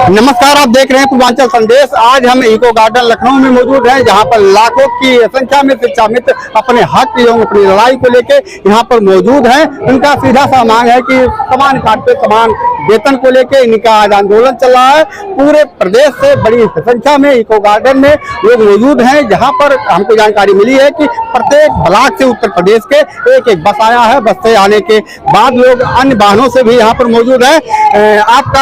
नमस्कार, आप देख रहे हैं पूर्वांचल संदेश। आज हम इको गार्डन लखनऊ में मौजूद हैं, जहां पर लाखों की संख्या में शिक्षा मित्र अपने हक एवं अपनी लड़ाई को लेके यहां पर मौजूद हैं। उनका सीधा सा मांग है कि समान काट पे समान वेतन को लेके इनका आज आंदोलन चल रहा है। पूरे प्रदेश से बड़ी संख्या में इको गार्डन में लोग मौजूद हैं, जहाँ पर हमको जानकारी मिली है कि प्रत्येक ब्लॉक से उत्तर प्रदेश के एक एक बस आया है। बस से आने के बाद लोग अन्य वाहनों से भी यहाँ पर मौजूद है। आप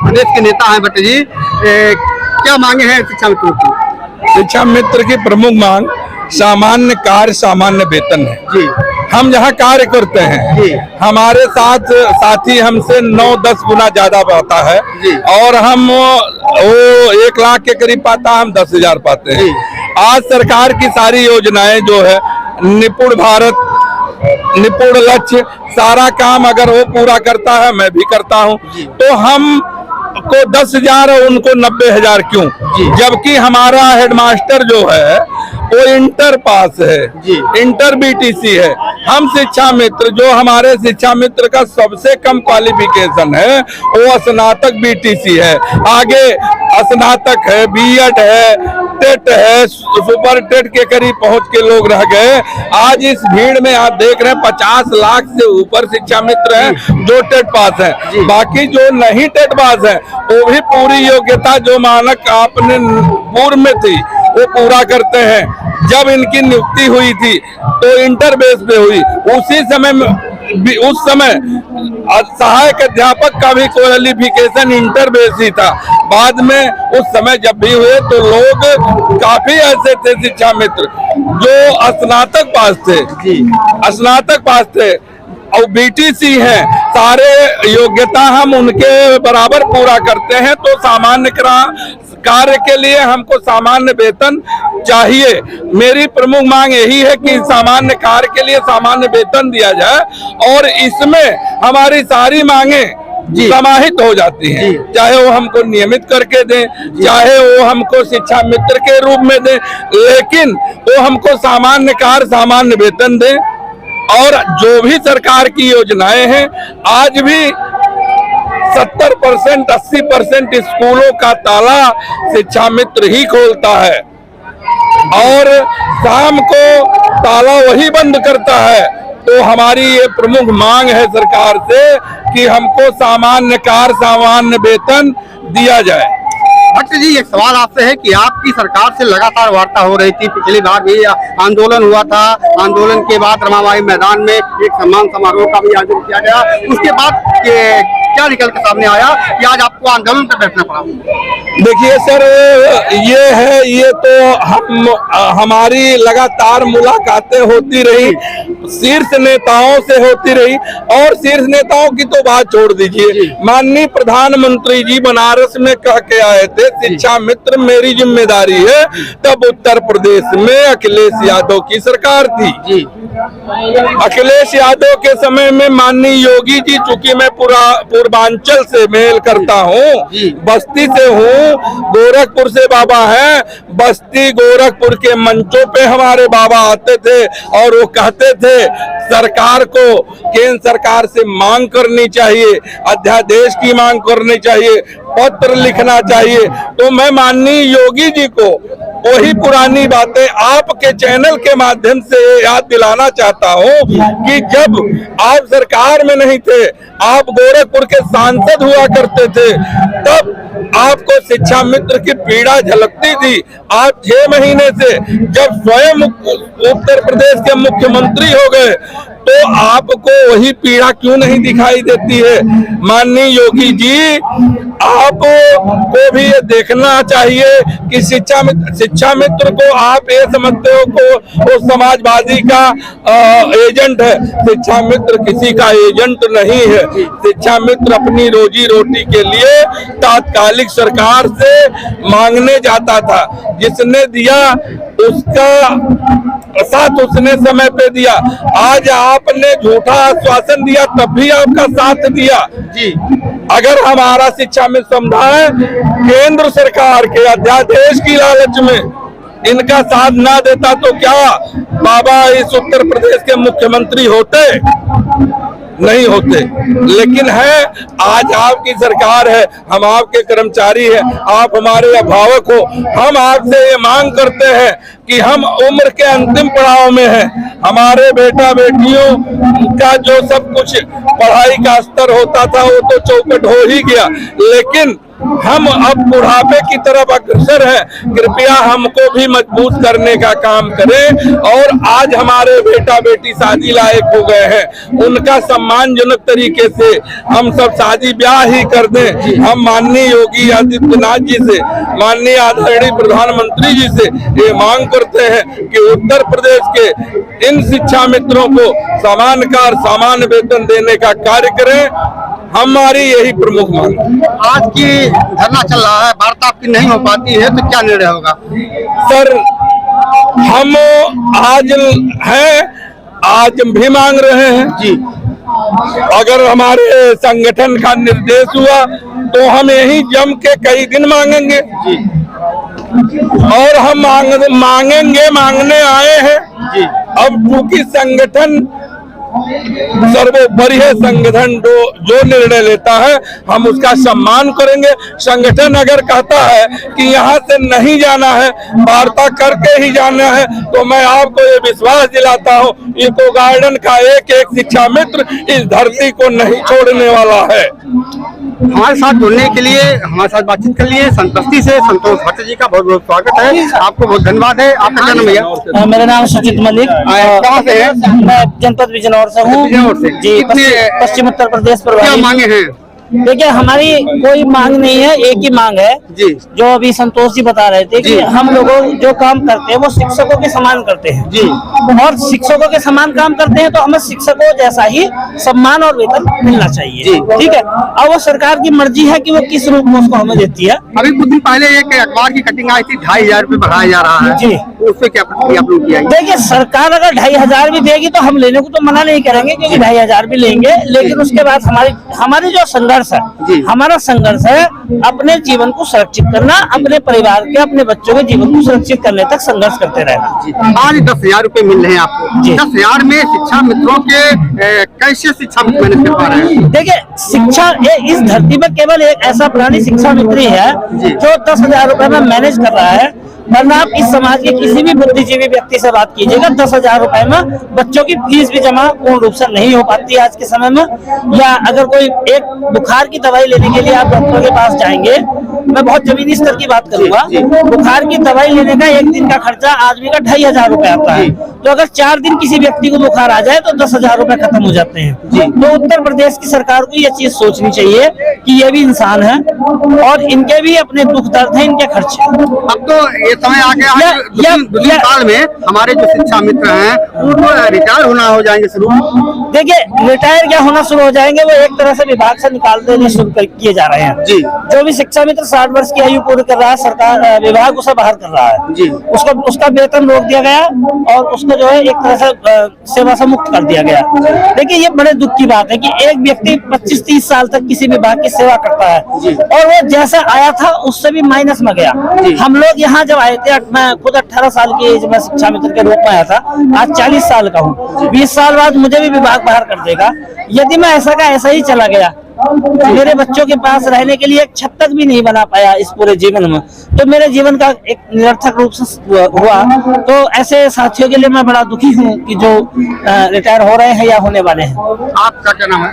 प्रदेश के नेता हैं भट्ट जी, क्या मांगे हैं शिक्षा मित्रों की? शिक्षा मित्र की प्रमुख मांग सामान्य कार्य सामान्य वेतन है जी। हम जहाँ कार्य करते हैं जी, हमारे साथ साथी हमसे 9-10 गुना ज्यादा पाता है जी। और हम वो 1 लाख के करीब पाता, हम 10,000 पाते हैं। आज सरकार की सारी योजनाएं जो है, निपुण भारत, निपुण लक्ष्य, सारा काम अगर वो पूरा करता है, मैं भी करता हूँ, तो हम को 10,000 और उनको 90,000 क्यों? जबकि हमारा हेडमास्टर जो है वो इंटर पास है, इंटर बीटीसी है। हम शिक्षा मित्र, जो हमारे शिक्षा मित्र का सबसे कम क्वालिफिकेशन है वो स्नातक बीटीसी है, आगे स्नातक है, बीएड है, टेट है, सुपर टेट के करीब पहुंच के लोग रह गए। आज इस भीड़ में आप देख रहे हैं 50 लाख से ऊपर शिक्षा मित्र हैं जो टेट पास है। बाकी जो नहीं टेट पास है वो भी पूरी योग्यता जो मानक आपने पूर्व में थी वो पूरा करते हैं। जब इनकी नियुक्ति हुई थी तो इंटर बेस पे हुई, उस समय सहायक अध्यापक का भी क्वालिफिकेशन इंटर बेस ही था। बाद में उस समय जब भी हुए तो लोग काफी ऐसे थे शिक्षा मित्र जो स्नातक पास थे और बीटीसी हैं, सारे योग्यता हम उनके बराबर पूरा करते हैं। तो सामान्य कार्य के लिए हमको सामान्य वेतन चाहिए। मेरी प्रमुख मांग यही है कि सामान्य कार्य के लिए सामान्य वेतन दिया जाए और इसमें हमारी सारी मांगे समाहित हो जाती हैं। चाहे वो हमको नियमित करके दें, चाहे वो हमको शिक्षा मित्र के रूप में दें, लेकिन वो हमको सामान्य कार्य सामान्य वेतन दें। और जो भी सरकार की योजनाएं हैं, आज भी 70% 80% स्कूलों का ताला शिक्षा मित्र ही खोलता है और शाम को ताला वही बंद करता है। तो हमारी ये प्रमुख मांग है सरकार से कि हमको सामान्य कार्य सामान्य वेतन दिया जाए। भट्ट जी, एक सवाल आपसे है कि आपकी सरकार से लगातार वार्ता हो रही थी, पिछली बार भी आंदोलन हुआ था। आंदोलन के बाद रमाबाई मैदान में एक सम्मान समारोह का भी आयोजन किया गया। उसके बाद क्या निकल के सामने आया कि आज आपको आंदोलन पर बैठना पड़ा? देखिए सर, ये तो हमारी लगातार मुलाकातें होती रही, शीर्ष नेताओं से होती रही। और शीर्ष नेताओं की तो बात छोड़ दीजिए, माननीय प्रधानमंत्री जी बनारस में कह के आए थे शिक्षा मित्र मेरी जिम्मेदारी है। तब उत्तर प्रदेश में अखिलेश यादव की सरकार थी। अखिलेश यादव के समय में माननीय योगी जी, चूंकि मैं पूर्वांचल से मेल करता हूँ, बस्ती से हूँ, गोरखपुर से बाबा है, बस्ती गोरखपुर के मंचों पे हमारे बाबा आते थे और वो कहते थे सरकार को केंद्र सरकार से मांग करनी चाहिए, अध्यादेश की मांग करनी चाहिए, पत्र लिखना चाहिए। तो मैं माननीय योगी जी को वही पुरानी बातें आपके चैनल के माध्यम से याद दिलाना चाहता हूँ कि जब आप सरकार में नहीं थे, आप गोरखपुर के सांसद हुआ करते थे, तब आपको शिक्षा मित्र की पीड़ा झलकती थी। आप 6 महीने से जब स्वयं उत्तर प्रदेश के मुख्यमंत्री हो गए तो आपको वही पीड़ा क्यों नहीं दिखाई देती है? माननीय योगी जी, आपको भी ये देखना चाहिए कि शिक्षा मित्र को आप ये समझते हो को वो समाजवादी का एजेंट है। शिक्षा मित्र किसी का एजेंट नहीं है। शिक्षा मित्र अपनी रोजी रोटी के लिए तात्कालिक सरकार से मांगने जाता था, जिसने दिया उसका साथ उसने समय पे दिया। आज आपने झूठा आश्वासन दिया तब भी आपका साथ दिया जी। अगर हमारा शिक्षा में समुदाय केंद्र सरकार के अध्यादेश की लालच में इनका साथ ना देता तो क्या बाबा इस उत्तर प्रदेश के मुख्यमंत्री होते? नहीं होते, लेकिन है आज आपकी सरकार है, हम आपके कर्मचारी हैं, आप हमारे अभिभावक हो। हम आपसे ये मांग करते हैं कि हम उम्र के अंतिम पड़ाव में हैं, हमारे बेटा बेटियों का जो सब कुछ पढ़ाई का स्तर होता था वो तो चौपट हो ही गया, लेकिन हम अब बुढ़ापे की तरफ अग्रसर हैं। कृपया हमको भी मजबूत करने का काम करें और आज हमारे बेटा बेटी शादी लायक हो गए हैं, उनका सम्मानजनक तरीके से हम सब शादी ब्याह ही कर दें। हम माननीय योगी आदित्यनाथ जी से, माननीय आदरणीय प्रधानमंत्री जी से ये मांग करते हैं कि उत्तर प्रदेश के इन शिक्षा मित्रों को समान कार समान वेतन देने का कार्य करें। हमारी यही प्रमुख मांग है। आज की धरना चल रहा है, वार्ता आपकी नहीं हो पाती है तो क्या निर्णय होगा? सर, हम आज भी मांग रहे हैं जी। अगर हमारे संगठन का निर्देश हुआ तो हम यही जम के कई दिन मांगेंगे जी। और हम मांगने आए हैं जी। अब क्योंकि संगठन सर्वोपरि है, संगठन जो निर्णय लेता है हम उसका सम्मान करेंगे। संगठन अगर कहता है कि यहाँ से नहीं जाना है, वार्ता करके ही जाना है, तो मैं आपको ये विश्वास दिलाता हूँ इको गार्डन का एक एक शिक्षा मित्र इस धरती को नहीं छोड़ने वाला है। हमारे साथ जुड़ने के लिए, हमारे साथ बातचीत के लिए संतुष्टि से संतोष भट्ट जी का बहुत बहुत स्वागत है। आपको बहुत धन्यवाद है। आपका क्या नाम भैया? मेरा नाम सुजीत मलिक। कहाँ से है? मैं जनपद बिजनौर से हूँ जी, पश्चिम उत्तर प्रदेश क्या प्रभारी। मांगे हैं? देखिए, हमारी कोई मांग नहीं है, एक ही मांग है जी। जो अभी संतोष जी बता रहे थे कि जी। हम लोगों जो काम करते हैं वो शिक्षकों के समान करते हैं जी। और शिक्षकों के समान काम करते हैं तो हमें शिक्षकों जैसा ही सम्मान और वेतन मिलना चाहिए जी। ठीक है। अब वो सरकार की मर्जी है कि वो किस रूप में उसको हमें देती है। अभी कुछ दिन पहले एक अखबार की कटिंग आई थी, 2500 रुपये बढ़ाया जा रहा है जी। उस पे क्या प्रतिक्रिया आप लोग की आई? देखिए, सरकार अगर 2500 भी देगी तो हम लेने को तो मना नहीं करेंगे, क्योंकि 2500 भी लेंगे, लेकिन उसके बाद हमारी जो संघर्ष है, हमारा संघर्ष है अपने जीवन को सुरक्षित करना, अपने परिवार के, अपने बच्चों के जीवन को सुरक्षित करने तक संघर्ष करते रहना। आज 10,000 रुपये मिल रहे हैं आपको, 10,000 में शिक्षा मित्रों के कैसे शिक्षा मित्र मैनेज कर पा रहे हैं? देखिए, शिक्षा इस धरती पर केवल एक ऐसा प्राणी शिक्षा मित्र ही है जो 10,000 रुपए में मैनेज कर रहा है, वरना आप इस समाज के किसी भी बुद्धिजीवी व्यक्ति से बात कीजिएगा, 10,000 रुपए में बच्चों की फीस भी जमा पूर्ण रूप से नहीं हो पाती आज के समय में। या अगर कोई एक बुखार की दवाई लेने के लिए आप डॉक्टर के पास जाएंगे, मैं बहुत जमीनी स्तर की बात करूंगा, बुखार की दवाई लेने का एक दिन का खर्चा आदमी का 2,500 रुपए आता है। तो अगर 4 दिन किसी व्यक्ति को बुखार आ जाए तो 10,000 रुपए खत्म हो जाते हैं। तो उत्तर प्रदेश की सरकार को ये चीज सोचनी चाहिए कि ये भी इंसान है और इनके भी अपने दुख दर्द है, इनके खर्चे। अब तो ये समय आ गया है, 2 साल में हमारे जो शिक्षा मित्र हैं वो रिटायर होना हो जाएंगे शुरू। देखिए, रिटायर क्या होना शुरू हो जाएंगे, वो एक तरह से विभाग से निकाल देने शुरू किए जा रहे हैं जी। जो भी शिक्षा मित्र 60 वर्ष की आयु पूरी कर रहा है, सरकार विभाग उसे बाहर कर रहा है जी। उसका वेतन रोक दिया गया और उसको जो है एक तरह से सेवा से मुक्त कर दिया गया। देखिए, ये बड़े दुख की बात है कि एक व्यक्ति 25-30 साल तक किसी विभाग की सेवा करता है और वो जैसा आया था उससे भी माइनस में गया। हम लोग यहाँ जब आए थे, मैं खुद 18 साल की एज में शिक्षा मित्र के रूप में आया था, आज 40 साल का हूँ। 20 साल बाद मुझे भी विभाग बाहर कर देगा। यदि मैं ऐसा का ऐसा ही चला गया, मेरे बच्चों के पास रहने के लिए एक छत तक भी नहीं बना पाया इस पूरे जीवन में, तो मेरे जीवन का एक निरर्थक रूप से हुआ। तो ऐसे साथियों के लिए मैं बड़ा दुखी हूँ कि जो रिटायर हो रहे हैं या होने वाले हैं। आपका क्या नाम है?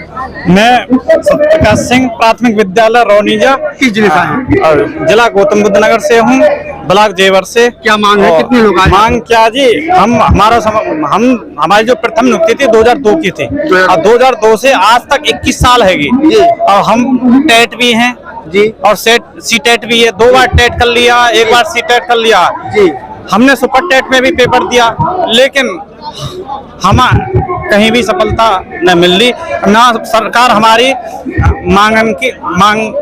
मैं सत्यप्रकाश सिंह, प्राथमिक विद्यालय रौनीजा, किस जिले से हैं? और जिला गौतम बुद्ध नगर से हूँ, ब्लॉक जेवर से। क्या मांग है? कितने लोग आए? मांग क्या जी, हमारी जो प्रथम नियुक्ति थी 2002 की थी और 2002 से आज तक 21 साल हैगी और हम टेट भी हैं जी और सी टेट भी है। 2 बार टेट कर लिया, 1 बार सी टेट कर लिया जी। हमने सुपर टेट में भी पेपर दिया, लेकिन हम कहीं भी सफलता न मिल रही, ना सरकार हमारी मांग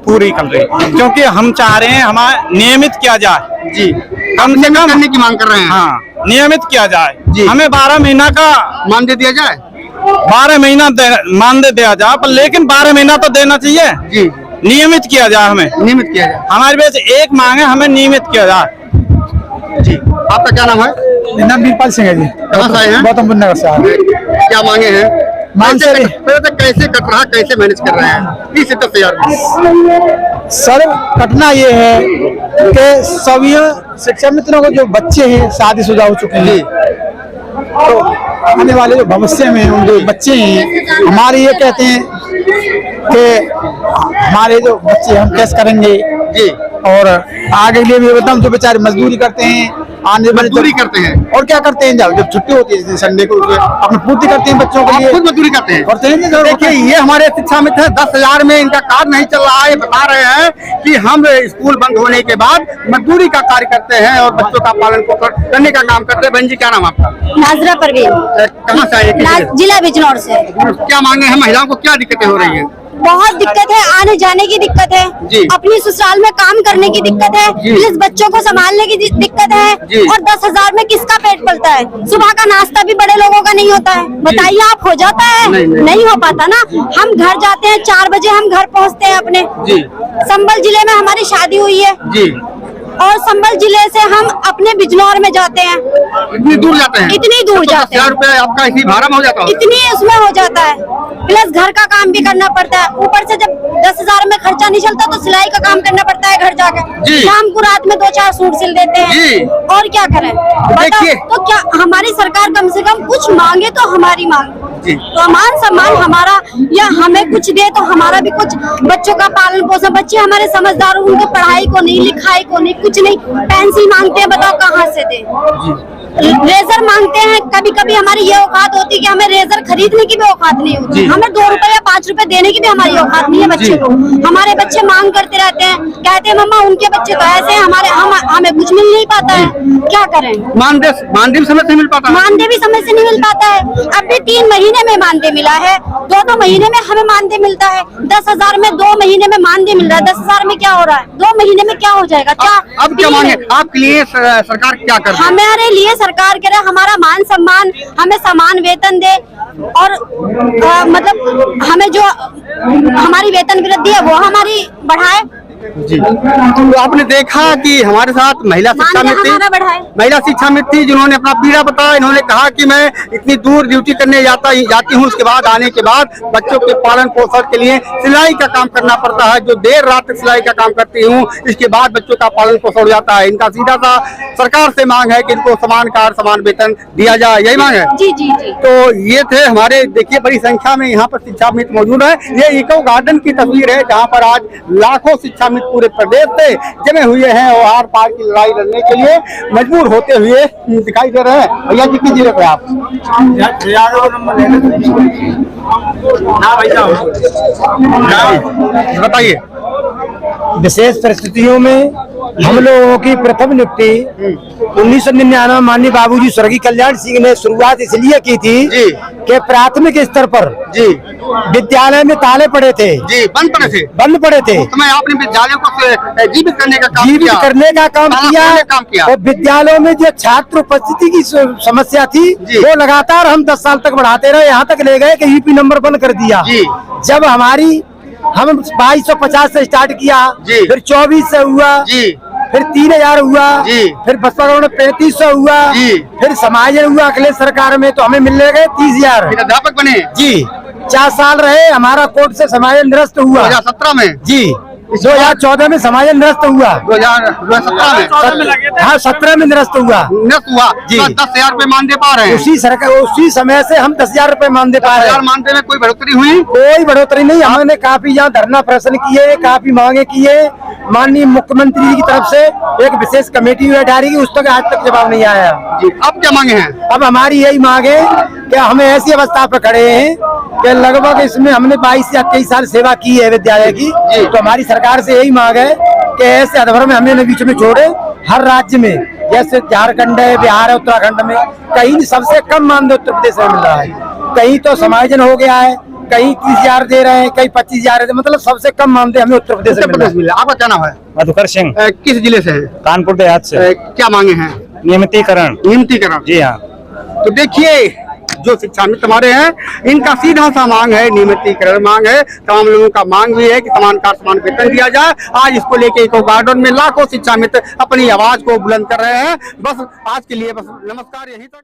पूरी कर रही, क्योंकि हम चाह रहे हैं हमारा नियमित किया जाए जी। कम से कम करने की मांग कर रहे हैं। हाँ, नियमित किया जाए जी। हमें 12 महीना का मानदेय दिया जाए, 12 महीना मानदेय दिया जाए, पर लेकिन 12 महीना तो देना चाहिए जी। नियमित किया जाए, हमें नियमित किया जाए। हमारे पास एक मांग है, हमें नियमित किया जाए जी। आपका क्या नाम है? नाम वीरपाल सिंह है जी। कहाँ से आए हैं? गौतम बुद्ध नगर से आए हैं। क्या मांगे हैं? कैसे कट रहा, कैसे मैनेज कर रहे हैं 30,000 सर कटना ये है कि सभी शिक्षा मित्रों को जो बच्चे हैं शादीशुदा हो चुके हैं, तो आने वाले जो भविष्य में उनके बच्चे हैं, हमारे ये कहते हैं कि हमारे जो बच्चे हम कैसे करेंगे जी, और आगे के लिए भी बताऊं जो बेचारे मजदूरी करते हैं, आने वाले मजदूरी करते हैं और क्या करते हैं, जब छुट्टी होती है संडे को अपनी पूर्ति करते हैं बच्चों के लिए, खुद मजदूरी करते हैं। करते हैं। देखिए ये हमारे शिक्षा मित्र है, 10,000 में इनका कार्य नहीं चल रहा है। बता रहे हैं कि हम स्कूल बंद होने के बाद मजदूरी का कार्य करते हैं और बच्चों का पालन पोषण करने का काम करते हैं। बहन जी क्या नाम आपका? नाजरा परवीन, कहाँ से आए? जिला बिजनौर से। क्या मांगे हैं महिलाओं को, क्या दिक्कतें हो रही है? बहुत दिक्कत है, आने जाने की दिक्कत है, अपनी ससुराल में काम करने की दिक्कत है, प्लस बच्चों को संभालने की दिक्कत है, और 10,000 में किसका पेट पलता है? सुबह का नाश्ता भी बड़े लोगों का नहीं होता है, बताइए आप हो जाता है? नहीं हो पाता ना। हम घर जाते हैं 4 बजे, हम घर पहुंचते हैं अपने। संभल जिले में हमारी शादी हुई है और संभल जिले से हम अपने बिजनौर में जाते हैं। इतनी दूर जाते हैं? इतनी दूर जाते हैं। 10,000 रुपया आपका इसी भाड़ा में हो जाता है? इतनी उसमें हो जाता है, प्लस घर का काम भी करना पड़ता है। ऊपर से जब 10,000 में खर्चा नहीं चलता तो सिलाई का काम करना पड़ता है घर जाकर। शाम को रात में 2-4 सूट सिल देते हैं, और क्या करें बताओ? तो क्या हमारी सरकार कम से कम कुछ मांगे तो हमारी मांगे, तो मान सम्मान हमारा, या हमें कुछ दे तो हमारा भी कुछ, बच्चों का पालन पोषण। बच्चे हमारे समझदार, उनके पढ़ाई को नहीं, लिखाई को नहीं, कुछ नहीं। पेंसिल मांगते हैं, बताओ कहाँ से दे? रेजर मांगते हैं, कभी कभी हमारी ये औकात होती है कि हमें रेजर खरीदने की भी औकात नहीं होती, हमें 2 रुपए या 5 रुपए देने की भी हमारी औकात नहीं है बच्चे को। हमारे बच्चे मांग करते रहते हैं, कहते हैं मम्मा उनके बच्चे तो ऐसे हैं, हमें कुछ मिल नहीं पाता है, क्या करें? मानदेय समय से मिल पाता है? मानदेय भी समय से नहीं मिल पाता है। अभी 3 महीने में मानदेय मिला है, 2 महीने में हमें मानदेय मिलता है। 10,000 में 2 महीने में मानदेय मिल रहा है, 10,000 में क्या हो रहा है? 2 महीने में क्या हो जाएगा? क्या अब क्या मांगे आपके लिए सरकार क्या कर रही है? हमारे लिए सरकार कह रहा है हमारा मान सम्मान, हमें समान वेतन दे, और मतलब हमें जो हमारी वेतन वृद्धि है वो हमारी बढ़ाए। जी, तो आपने देखा कि हमारे साथ महिला शिक्षा मित्र थी जिन्होंने अपना पीड़ा बताया। इन्होंने कहा कि मैं इतनी दूर ड्यूटी करने जाती हूँ, उसके बाद आने के बाद बच्चों के पालन पोषण के लिए सिलाई का काम करना पड़ता है, जो देर रात तक सिलाई का काम करती हूँ, इसके बाद बच्चों का पालन पोषण हो जाता है। इनका सीधा सा सरकार से मांग है कि इनको समान कार्य समान वेतन दिया जाए, यही मांग है। जी जी जी। तो ये थे हमारे, देखिए बड़ी संख्या में यहाँ पर शिक्षा मित्र मौजूद है। ये इको गार्डन की तस्वीर है जहाँ पर आज लाखों शिक्षा पूरे प्रदेश से जमे हुए हैं और आर पार की लड़ाई लड़ने के लिए मजबूर होते हुए दिखाई दे रहे हैं। भैया जी किस जिले पे आप? बताइए। विशेष परिस्थितियों में हम लोगों की प्रथम नियुक्ति 1999 माननीय बाबूजी स्वर्गीय कल्याण सिंह ने शुरुआत इसलिए की थी कि प्राथमिक स्तर पर विद्यालय में ताले पड़े थे, बंद पड़े थे। तो मैं आपने विद्यालयों को जीवित करने का काम किया और विद्यालयों में जो छात्र उपस्थिति की समस्या थी वो लगातार हम 10 साल तक बढ़ाते रहे, यहाँ तक ले गए कि यूपी नंबर 1 कर दिया। जब हम 2250 से स्टार्ट किया, फिर 24 से हुआ, फिर 3000 हुआ, फिर बसपा में 3500 हुआ, फिर समाज हुआ अगले सरकार में तो हमें मिलने गए 30,000। अध्यापक बने जी, 4 साल रहे। हमारा कोर्ट से समाजन निरस्त हुआ 2017 में जी, 2014 में समाजन निरस्त हुआ, 2017 में हाँ 17 में निरस्त हुआ जी। 10,000 रुपए मानदेय पा रहे हैं उसी समय से हम 10,000 रुपए मानदेय पा रहे हैं। मानदेय में कोई बढ़ोतरी हुई? कोई बढ़ोतरी नहीं। हमने काफी यहाँ धरना प्रदर्शन किए, काफी मांगे किए। माननीय मुख्यमंत्री जी की तरफ से एक विशेष कमेटी बैठा रही, उस तक आज तक जवाब नहीं आया जी। अब क्या मांगे हैं? अब हमारी यही मांग है कि हमें ऐसी अवस्था पर खड़े हैं कि लगभग इसमें हमने 22 या 23 साल सेवा की है विद्यालय की, तो हमारी सरकार से यही मांग है कि ऐसे अधवर में हमें बीच में छोड़े। हर राज्य में जैसे झारखंड है, बिहार है, उत्तराखंड में कहीं सबसे कम मानदेय उत्तर प्रदेश में मिल रहा है। कहीं तो समायोजन हो गया है, कहीं 30,000 दे रहे हैं, कहीं 25,000 दे, मतलब सबसे कम मानदेय हमें उत्तर प्रदेश में मिला। आपका क्या नाम है? मधुकर सिंह। किस जिले से है? कानपुर देहात से। क्या मांगे हैं? नियमितीकरण। जी हाँ। तो देखिए जो शिक्षा मित्र हमारे हैं, इनका सीधा सा मांग है, नियमितीकरण मांग है। तमाम लोगों का मांग भी है कि समान कार्य समान वेतन दिया जाए। आज इसको लेके इको गार्डन में लाखों शिक्षा मित्र अपनी आवाज को बुलंद कर रहे हैं। बस आज के लिए बस नमस्कार, यहीं तक।